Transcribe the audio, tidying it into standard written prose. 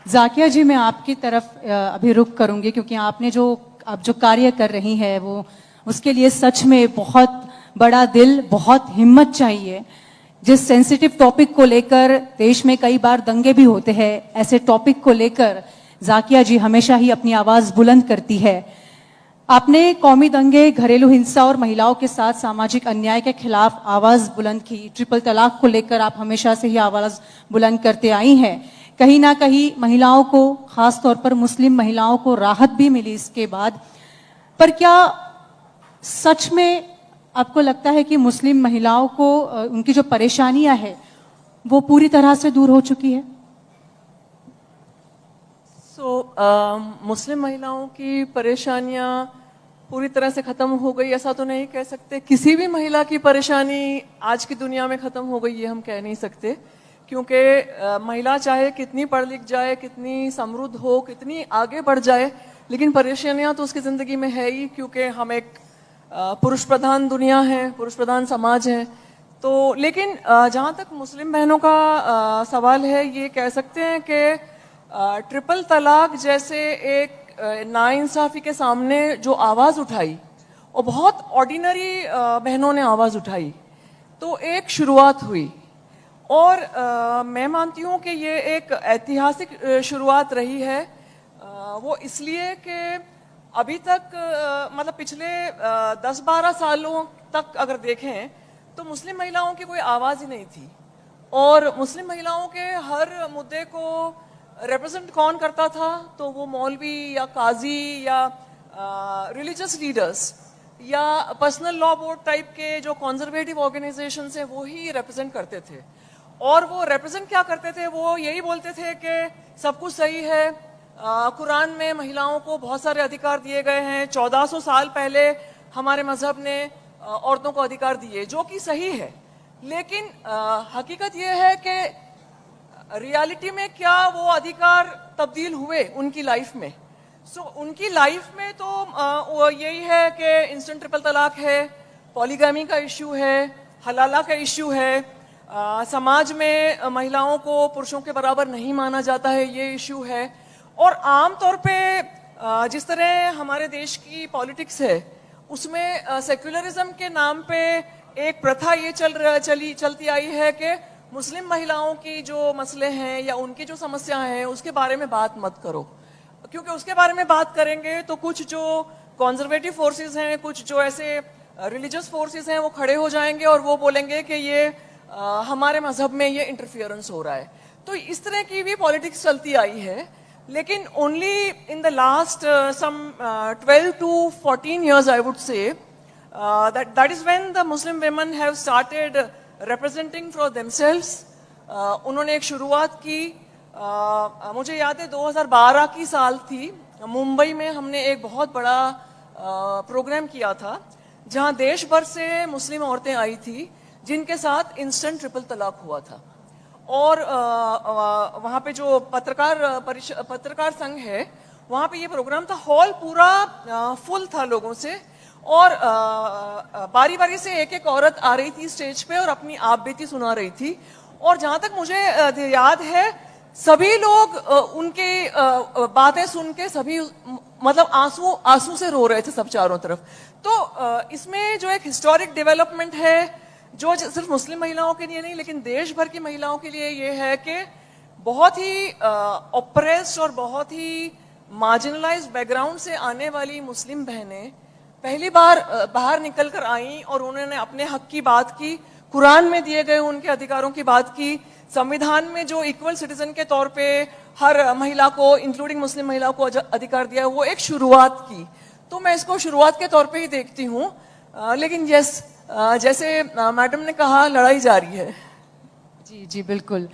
जाकिया जी, मैं आपकी तरफ अभी रुख करूंगी क्योंकि आप जो कार्य कर रही हैं वो उसके लिए सच में बहुत बड़ा दिल, बहुत हिम्मत चाहिए। जिस सेंसिटिव टॉपिक को लेकर देश में कई बार दंगे भी होते हैं, ऐसे टॉपिक को लेकर जाकिया जी हमेशा ही अपनी आवाज बुलंद करती है। आपने कौमी दंगे, घरेलू हिंसा और महिलाओं के साथ सामाजिक अन्याय के खिलाफ आवाज बुलंद की। ट्रिपल तलाक को लेकर आप हमेशा से ही आवाज बुलंद करते आई हैं। कहीं ना कहीं महिलाओं को, खास तौर पर मुस्लिम महिलाओं को राहत भी मिली इसके बाद। पर क्या सच में आपको लगता है कि मुस्लिम महिलाओं को उनकी जो परेशानियां हैं वो पूरी तरह से दूर हो चुकी है? मुस्लिम महिलाओं की परेशानियां पूरी तरह से खत्म हो गई ऐसा तो नहीं कह सकते। किसी भी महिला की परेशानी आज की दुनिया में खत्म हो गई ये हम कह नहीं सकते, क्योंकि महिला चाहे कितनी पढ़ लिख जाए, कितनी समृद्ध हो, कितनी आगे बढ़ जाए, लेकिन परेशानियां तो उसकी जिंदगी में है ही, क्योंकि हम एक पुरुष प्रधान दुनिया है, पुरुष प्रधान समाज है। तो लेकिन जहाँ तक मुस्लिम बहनों का सवाल है, ये कह सकते हैं कि ट्रिपल तलाक जैसे एक नाइंसाफी के सामने जो आवाज उठाई, और बहुत ऑर्डिनरी बहनों ने आवाज उठाई, तो एक शुरुआत हुई। और मैं मानती हूँ कि ये एक ऐतिहासिक शुरुआत रही है। वो इसलिए कि अभी तक मतलब पिछले 10-12 सालों तक अगर देखें तो मुस्लिम महिलाओं की कोई आवाज ही नहीं थी। और मुस्लिम महिलाओं के हर मुद्दे को रिप्रेजेंट कौन करता था? तो वो मौलवी या काजी या रिलीजियस लीडर्स या पर्सनल लॉ बोर्ड टाइप के जो कंजर्वेटिव ऑर्गेनाइजेशंस हैं वो ही रिप्रेजेंट करते थे। और वो रिप्रेजेंट क्या करते थे? वो यही बोलते थे कि सब कुछ सही है, कुरान में महिलाओं को बहुत सारे अधिकार दिए गए हैं, 1400 साल पहले हमारे मजहब ने औरतों को अधिकार दिए, जो कि सही है। लेकिन हकीकत यह है कि रियलिटी में क्या वो अधिकार तब्दील हुए उनकी लाइफ में? उनकी लाइफ में तो यही है कि इंस्टेंट ट्रिपल तलाक है, पॉलीगामी का इश्यू है, हलाला का इश्यू है, समाज में महिलाओं को पुरुषों के बराबर नहीं माना जाता है, ये इश्यू है। और आम तौर पे जिस तरह हमारे देश की पॉलिटिक्स है उसमें सेक्युलरिज्म के नाम पे एक प्रथा ये चलती आई है कि मुस्लिम महिलाओं की जो मसले हैं या उनकी जो समस्याएं हैं उसके बारे में बात मत करो, क्योंकि उसके बारे में बात करेंगे तो कुछ जो कंजर्वेटिव फोर्सेस हैं, कुछ जो ऐसे रिलीजियस फोर्सेस हैं वो खड़े हो जाएंगे और वो बोलेंगे कि ये हमारे मजहब में ये इंटरफियरेंस हो रहा है। तो इस तरह की भी पॉलिटिक्स चलती आई है। लेकिन only in the last some 12 to 14 years I would say that is when the Muslim women have started representing for themselves. उन्होंने एक शुरुआत की। मुझे याद है 2012 की साल थी, मुंबई में हमने एक बहुत बड़ा प्रोग्राम किया था जहां देश भर से मुस्लिम औरतें आई थी जिनके साथ इंस्टेंट ट्रिपल तलाक हुआ था। और वहाँ पे जो पत्रकार संघ है वहाँ पे ये प्रोग्राम था, हॉल पूरा फुल था लोगों से, और बारी बारी से एक एक औरत आ रही थी स्टेज पे और अपनी आप बीती सुना रही थी। और जहाँ तक मुझे याद है सभी लोग उनके बातें सुन के सभी मतलब आंसू से रो रहे थे सब चारों तरफ। तो इसमें जो एक हिस्टोरिक डेवलपमेंट है जो सिर्फ मुस्लिम महिलाओं के लिए नहीं लेकिन देश भर की महिलाओं के लिए ये है कि बहुत ही ऑप्रेस्ड और बहुत ही मार्जिनलाइज्ड बैकग्राउंड से आने वाली मुस्लिम बहनें पहली बार बाहर निकल कर आई और उन्होंने अपने हक की बात की, कुरान में दिए गए उनके अधिकारों की बात की, संविधान में जो इक्वल सिटीजन के तौर पे हर महिला को इंक्लूडिंग मुस्लिम महिला को अधिकार दिया, वो एक शुरुआत की। तो मैं इसको शुरुआत के तौर पे ही देखती हूँ। लेकिन जैसे मैडम ने कहा, लड़ाई जारी है। जी जी बिल्कुल।